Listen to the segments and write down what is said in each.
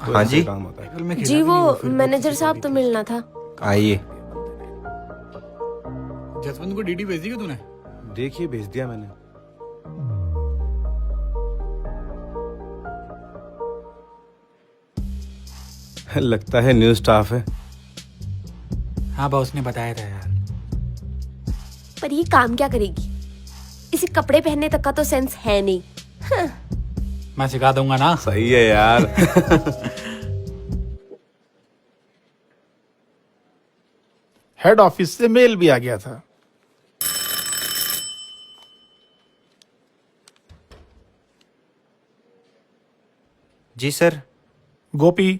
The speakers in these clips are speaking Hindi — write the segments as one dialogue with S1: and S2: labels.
S1: तो
S2: हाँ
S1: ऐसे
S2: जी।
S1: काम होता है।
S3: कल मैं खेला
S4: जी
S3: भी
S4: वो
S3: नहीं, फिर भी
S4: मैनेजर
S3: किसी
S4: साहब
S3: को
S4: तो
S3: दी
S4: मिलना था।
S2: आइए।
S3: थी। जसवंत को डीडी भेज दी क्या तूने?
S1: देखिए भेज दिया मैंने। लगता है न्यू स्टाफ है।
S3: हाँ बॉस ने बताया था यार।
S4: पर ये काम क्या करेगी? इसे कपड़े पहनने तक का तो सेंस है नहीं।
S3: मैं सिखा दूंगा ना।
S1: सही है यार।
S5: हेड ऑफिस से मेल भी आ गया था।
S2: जी सर।
S5: गोपी,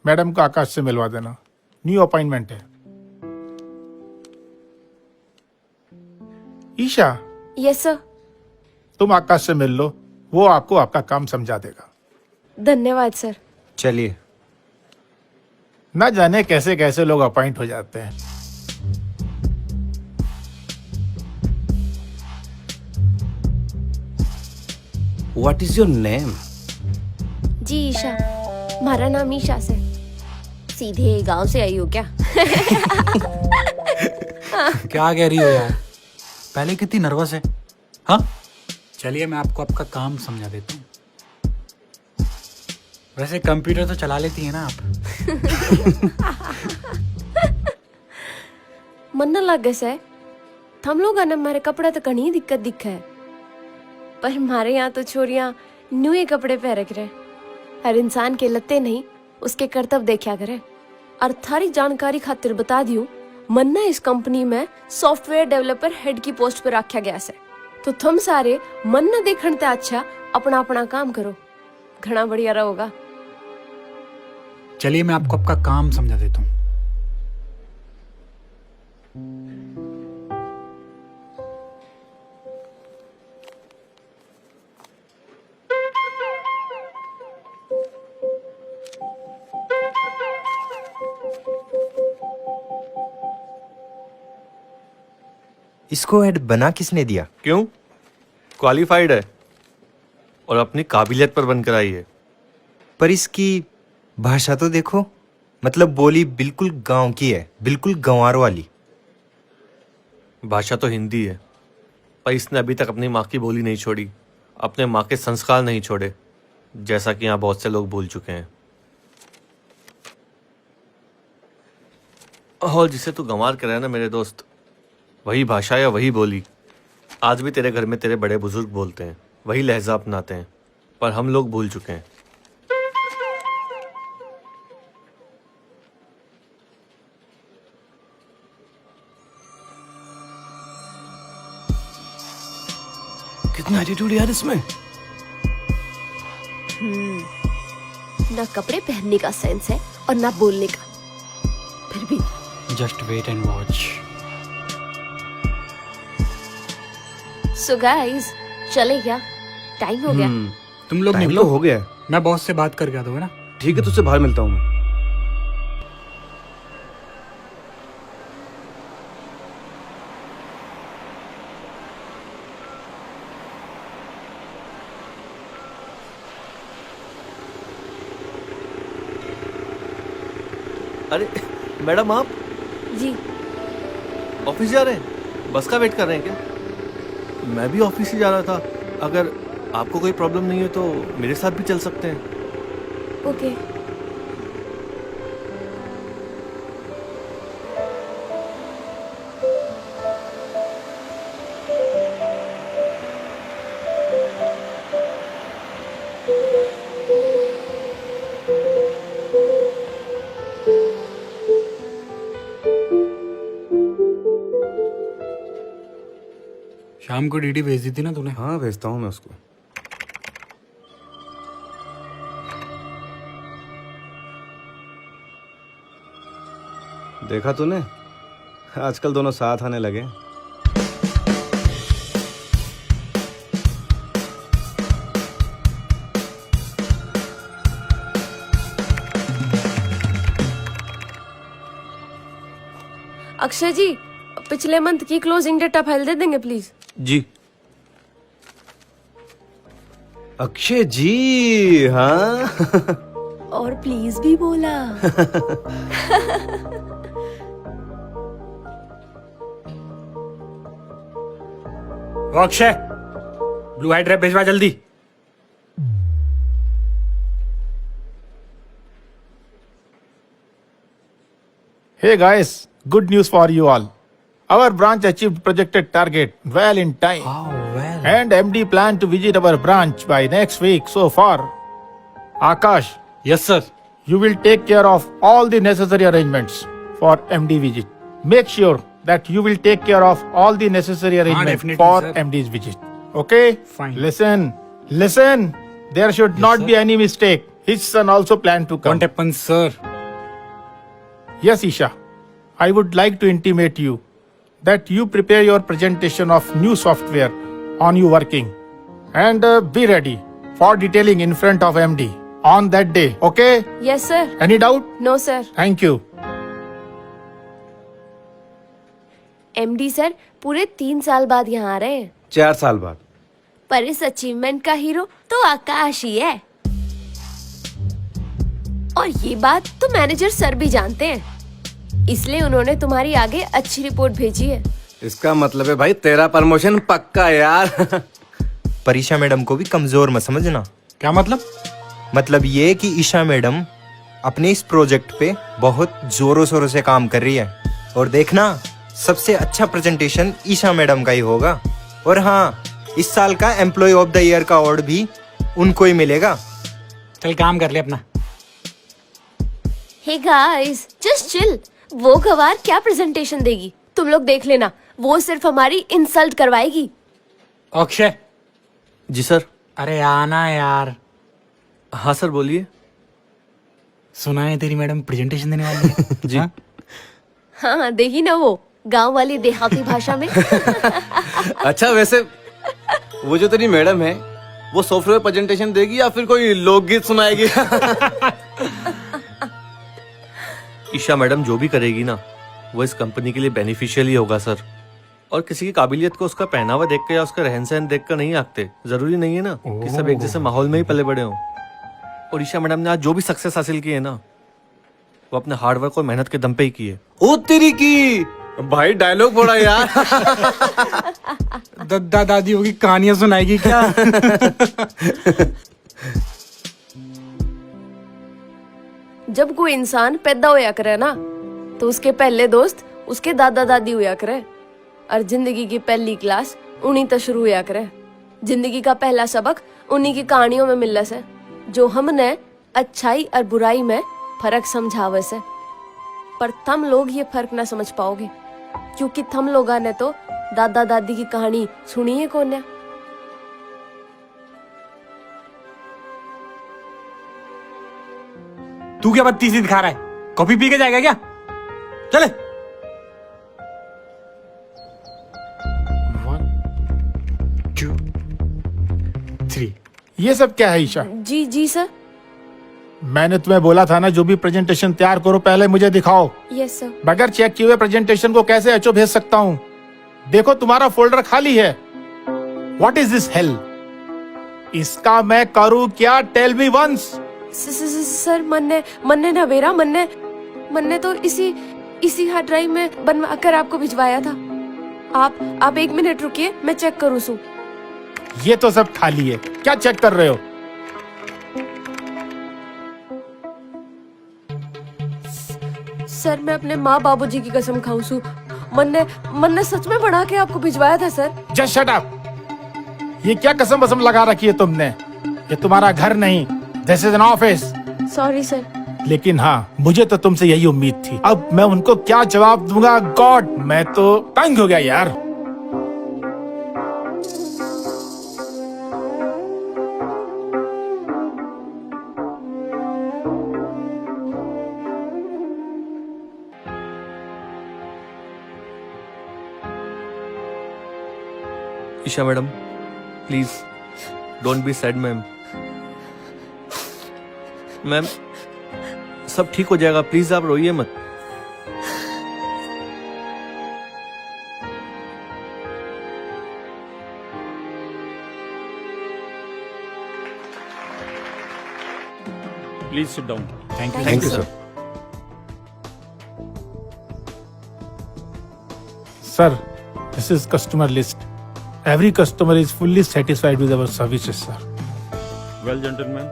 S5: मैडम को आकाश से मिलवा देना, न्यू अपॉइंटमेंट है। Isha,
S4: yes sir.
S5: तुम आकाश से मिल लो, वो आपको आपका काम समझा देगा।
S4: धन्यवाद सर।
S2: चलिए।
S5: ना जाने कैसे कैसे लोग अपॉइंट हो जाते हैं।
S1: What is your name?
S4: जी ईशा, हमारा नाम ईशा से। सीधे गांव से आई हो क्या?
S3: क्या कह रही हो यार? पहले कितनी नर्वस है। हाँ चलिए मैं आपको आपका काम समझा देता हूँ। वैसे कंप्यूटर तो चला लेती है ना आप?
S4: मन न लगे से हम लोग ने हमारे कपड़ा तो कहीं दिक्कत दिखा है, पर हमारे यहाँ तो छोरियां न्यू ही कपड़े पहन रख रहे। हर इंसान के लत्ते नहीं उसके कर्तव्य देखा करे। और थारी जानकारी खातिर बता दियो, मन्ना इस कंपनी में सॉफ्टवेयर डेवलपर हेड की पोस्ट पर रखा गया से। तो तुम सारे मन्ना देखने ते अच्छा अपना अपना काम करो, घना बढ़िया रहोगा।
S3: चलिए मैं आपको आपका काम समझा देता हूँ।
S2: इसको हेड बना किसने दिया?
S6: क्यों? क्वालिफाइड है और अपनी काबिलियत पर बनकर आई है।
S2: पर इसकी भाषा तो देखो, मतलब बोली बिल्कुल गांव की है, बिल्कुल गंवार वाली।
S6: भाषा तो हिंदी है, पर इसने अभी तक अपनी माँ की बोली नहीं छोड़ी, अपने माँ के संस्कार नहीं छोड़े, जैसा कि यहाँ बहुत से लोग भूल चुके हैं। और जिसे तू गंवार कह रहा है ना मेरे दोस्त, वही भाषा या वही बोली आज भी तेरे घर में तेरे बड़े बुजुर्ग बोलते हैं, वही लहजा अपनाते हैं, पर हम लोग भूल चुके हैं।
S1: कितना एटीट्यूड यार इसमें।
S4: ना कपड़े पहनने का सेंस है और ना बोलने का, फिर भी
S3: just wait and watch.
S4: So guys, चले क्या? टाइम हो गया।
S3: तुम लोग
S1: टाइम
S3: निकलो,
S1: तो हो गया है।
S3: मैं बॉस से बात करके आता हूँ ना।
S1: ठीक है, तुझसे बाहर मिलता हूँ मैं।
S6: अरे मैडम, आप
S4: जी
S6: ऑफिस जा रहे हैं? बस का वेट कर रहे हैं क्या? मैं भी ऑफिस ही जा रहा था। अगर आपको कोई प्रॉब्लम नहीं है तो मेरे साथ भी चल सकते हैं।
S4: ओके।
S3: शाम को डीडी भेज दी थी ना तूने?
S1: हाँ भेजता हूँ मैं उसको। देखा तूने, आजकल दोनों साथ आने लगे।
S4: अक्षय जी, पिछले मंथ की क्लोजिंग डेटा फाइल दे देंगे प्लीज?
S1: जी। अक्षय जी, हाँ।
S4: और प्लीज भी बोला।
S3: ओ अक्षय, ब्लू हाइट रैप भिजवा जल्दी।
S5: Hey guys, good news for you all. Our branch achieved projected target well in time.
S3: well.
S5: And MD planned to visit our branch by next week so far. Akash,
S3: yes sir.
S5: you will take care of all the necessary arrangements for MD visit. Make sure that you will take care of all the necessary arrangements
S3: definitely,
S5: for
S3: sir.
S5: MD's visit. Okay?
S3: Fine.
S5: Listen. There should not
S3: sir.
S5: be any mistake. His son also planned to come.
S3: Won't happen, sir.
S5: Yes, Isha. I would like to intimate you that you prepare your presentation of new software on you working and be ready for detailing in front of MD on that day. Okay?
S4: Yes sir.
S5: Any doubt?
S4: No sir.
S5: Thank you.
S4: MD sir पूरे 3 साल बाद यहाँ आ रहे हैं,
S1: 4 साल बाद।
S4: पर इस अचीवमेंट का हीरो तो आकाश ही है। और ये बात तो मैनेजर सर भी जानते हैं, इसलिए उन्होंने तुम्हारी आगे अच्छी रिपोर्ट भेजी है।
S1: इसका मतलब है भाई तेरा प्रमोशन पक्का है यार।
S2: पर ईशा मैडम को भी कमजोर मत समझना।
S3: क्या मतलब?
S2: मतलब ये कि ईशा मैडम अपने इस प्रोजेक्ट पे बहुत जोरों शोरों से काम कर रही है और देखना सबसे अच्छा प्रेजेंटेशन ईशा मैडम का ही होगा। और हाँ, इस साल का एम्प्लॉय ऑफ द ईयर का अवार्ड भी उनको ही मिलेगा।
S3: चल काम कर ले अपना।
S4: Hey guys, just chill. वो गवार क्या प्रेजेंटेशन देगी, तुम लोग देख लेना। वो सिर्फ हमारी इंसल्ट करवाएगी।
S3: अक्षय,
S6: जी सर।
S3: अरे आना यार।
S6: हाँ सर, बोलिए।
S3: सुना है तेरी मैडम प्रेजेंटेशन देने वाली है।
S6: जी।
S3: हाँ?
S4: हाँ, देखी ना वो गांव वाली देहाती भाषा में।
S1: अच्छा वैसे वो जो तेरी मैडम है वो सॉफ्टवेयर प्रेजेंटेशन देगी या फिर कोई लोकगीत सुनाएगी?
S6: ईशा मैडम जो भी करेगी ना, वो इस कंपनी के लिए बेनिफिशियल ही होगा सर। और किसी की काबिलियत को उसका पहनावा देख कर या उसका रहन सहन देख कर नहीं आंकते। जरूरी नहीं है ना कि सब एक जैसे माहौल में ही पले बड़े हों। और ईशा मैडम ने आज जो भी सक्सेस हासिल की है ना, वो अपने हार्डवर्क और मेहनत के दम पे ही की है।
S1: ओ तेरी की भाई, डायलॉग पड़ा यार।
S3: दद्दा दादी होगी कहानियां सुनाएगी क्या?
S4: जब कोई इंसान पैदा होया करे ना, तो उसके पहले दोस्त उसके दादा दादी होया करे। और जिंदगी की पहली क्लास उन्हीं तो शुरू होया करे। जिंदगी का पहला सबक उन्हीं की कहानियों में मिलने से, जो हमने अच्छाई और बुराई में फर्क समझावे से। पर तुम लोग ये फर्क ना समझ पाओगे, क्योंकि तुम लोगों ने तो दादा दादी की कहानी सुनी है कौन है।
S3: तू क्या बत्तीसी दिखा रहा है? कॉफी पी के जाएगा क्या? चले। 1 2 3।
S5: ये सब क्या है ईशा?
S4: जी जी सर।
S5: मैंने तुम्हें बोला था ना, जो भी प्रेजेंटेशन तैयार करो पहले मुझे दिखाओ।
S4: Yes sir.
S5: बगैर चेक किए हुए प्रेजेंटेशन को कैसे एचओ भेज सकता हूँ? देखो तुम्हारा फोल्डर खाली है। What is this hello? इसका मैं करूँ क्या? Tell me once.
S4: सर मन्ने नवेरा मन्ने तो इसी हार्ड ड्राइव में बनवा कर आपको भिजवाया था। आप 1 मिनट रुकिए, मैं चेक करूँ सू।
S5: ये तो सब खाली है, क्या चेक कर रहे हो?
S4: सर मैं अपने माँ बाबूजी की कसम खाऊं सू, मन्ने सच में बना के आपको भिजवाया था सर।
S5: Just shut up. ये क्या कसम वसम लगा रखी है तुमने? ये तुम्हारा घर नहीं, this is an office.
S4: Sorry sir.
S5: लेकिन हाँ, मुझे तो तुमसे यही उम्मीद थी। अब मैं उनको क्या जवाब दूंगा? गॉड, मैं तो तंग हो गया यार।
S6: Isha madam, please don't be sad ma'am. Ma'am सब ठीक हो जाएगा, प्लीज आप रोइए मत।
S7: Please sit down.
S3: Thank you
S1: thank you sir.
S5: Sir, this is customer list. Every customer is fully satisfied with our services, sir.
S7: Well, gentlemen,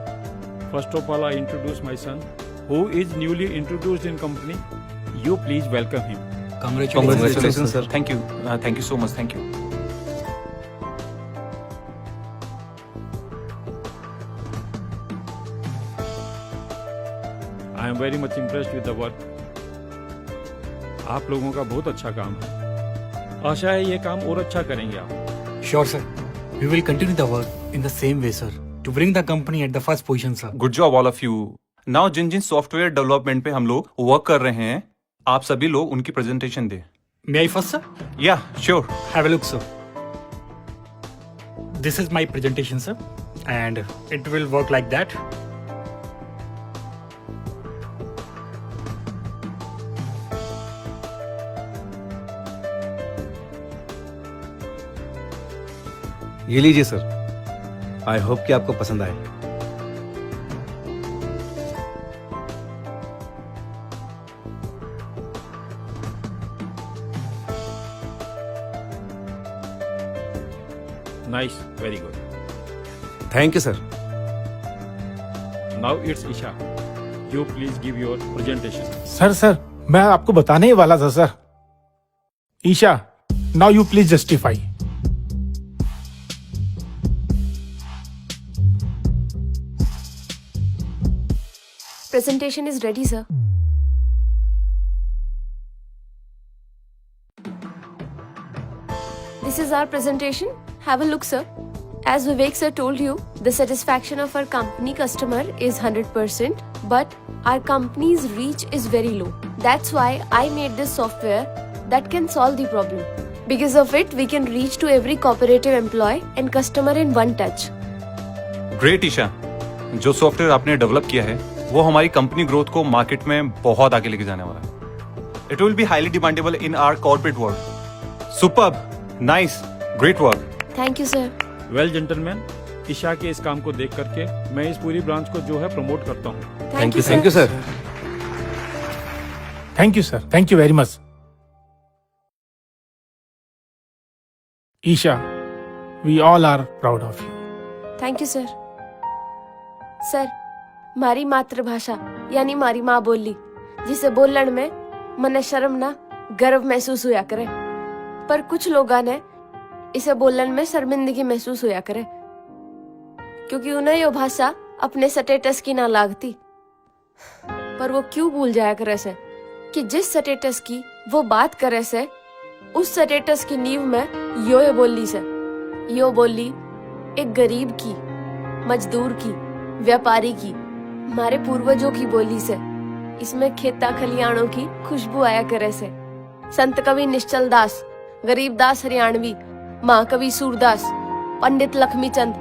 S7: first of all, I introduce my son, who is newly introduced in company. You please welcome him.
S3: Congratulations, sir. Thank you. Thank you so much. Thank you.
S7: I am very much impressed with the work. आप लोगों का बहुत अच्छा काम है। आशा है ये काम और अच्छा करेंगे आप।
S3: Sure, sir. We will continue the work in the same way, sir, to bring the company at the first position, sir.
S8: Good job all of you. Now जिन जिन सॉफ्टवेयर डेवलपमेंट पे हम लोग वर्क कर रहे हैं, आप सभी लोग उनकी प्रेजेंटेशन दें।
S3: May I first, sir?
S8: या sure.
S3: Have a look, sir. This is my presentation, sir, and it will work like that.
S1: ये लीजिए सर। आई होप कि आपको पसंद आए।
S7: Nice, very good.
S1: Thank you sir.
S7: Now it's Isha. You please give your presentation.
S5: Sir, मैं आपको बताने ही वाला था, sir. Isha, now you please justify.
S4: Presentation is ready, sir. This is our presentation. Have a look, sir. As Vivek sir told you, the satisfaction of our company customer is 100%, but our company's reach is very low. That's why I made this software that can solve the problem. Because of it, we can reach to every cooperative employee and customer in one touch.
S8: Great Isha, जो सॉफ्टवेयर आपने डेवलप किया है वो हमारी कंपनी ग्रोथ को मार्केट में बहुत आगे लेके जाने वाला है। It will be highly demandable in our corporate world. Superb, nice, great work.
S4: Thank you, sir.
S7: Well, gentlemen, Isha के इस काम को देख करके मैं इस पूरी ब्रांच को जो है प्रमोट करता हूँ।
S4: Thank you,
S1: thank you
S4: sir.
S1: Sir.
S5: Thank you, sir. Thank you very much. Isha, we all are proud of you.
S4: Thank you sir. Sir, मारी मातृभाषा यानी मारी माँ बोली, जिसे बोलण में मने शर्म ना गर्व महसूस हुआ करे, पर कुछ लोगा ने इसे बोलन में शर्मिंदगी महसूस हुआ करे, क्योंकि उन्हें यो भाषा अपने स्टेटस की ना लागती। पर वो क्यों भूल जाया करे से कि जिस स्टेटस की वो बात करे से, उस स्टेटस की नींव में यो बोली से। यो बोली एक गरीब की, मजदूर की, व्यापारी की, हमारे पूर्वजों की बोली से। इसमें खेता खलियाणों की खुशबू आया करे से। संत कवि निश्चल दास, गरीब दास हरियाणवी, महाकवि सूरदास, पंडित लक्ष्मीचंद,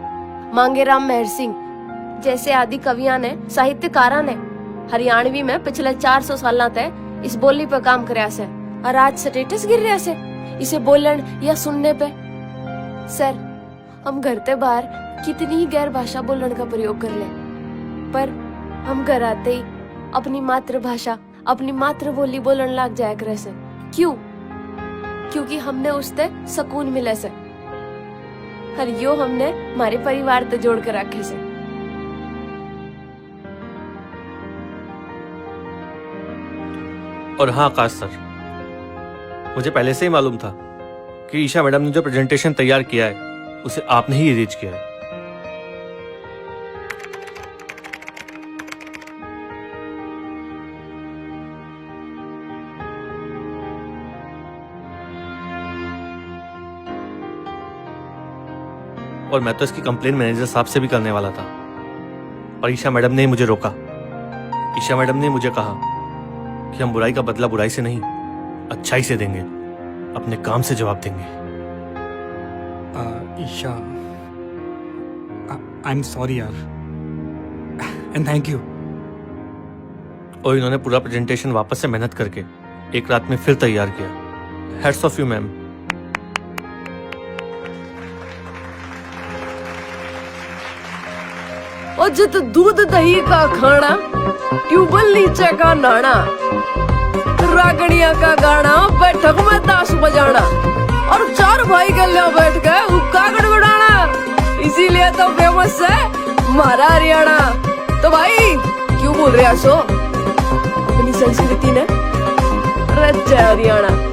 S4: मांगेराम मेहर सिंह जैसे आदि कवियां ने, साहित्यकारा ने हरियाणवी में पिछले 400 साल तक इस बोली पर काम करया से, और आज स्टेटस गिर रहा से इसे बोलन या सुनने पे। सर, हम घर ते बाहर कितनी ही गैर भाषा बोलने का प्रयोग कर ले, पर हम घर आते ही अपनी मातृभाषा, अपनी मातृ बोली बोलने लग जाया करे से। क्यों? क्योंकि हमने उससे सुकून मिले से, और यो हमने हमारे परिवार से जोड़ कर रखे से।
S6: और हाँ आकाश सर, मुझे पहले से ही मालूम था कि ईशा मैडम ने जो प्रेजेंटेशन तैयार किया है उसे आपने ही अरेंज किया है। और मैं तो इसकी कंप्लेन मैनेजर साहब से भी करने वाला था, और ईशा मैडम ने ही मुझे रोका। ईशा मैडम ने मुझे कहा कि हम बुराई का बदला बुराई से नहीं, अच्छाई से देंगे, अपने काम से जवाब देंगे।
S3: Isha, I'm sorry यार, and thank you.
S6: और इन्होंने पूरा प्रेजेंटेशन वापस से मेहनत करके एक रात में फिर तैयार किया। Hats off you ma'am.
S4: और जित दूध दही का खाना, ट्यूबवेल नीचे का नाना, रागड़िया का गाना, बैठक में ताश बजाना और चार भाई गलिया बैठ के हुक्का गड़गड़ाना। इसीलिए तो फेमस है हमारा हरियाणा। तो भाई क्यों बोल रहे हो? अपनी संस्कृति ने, अरे जय हरियाणा।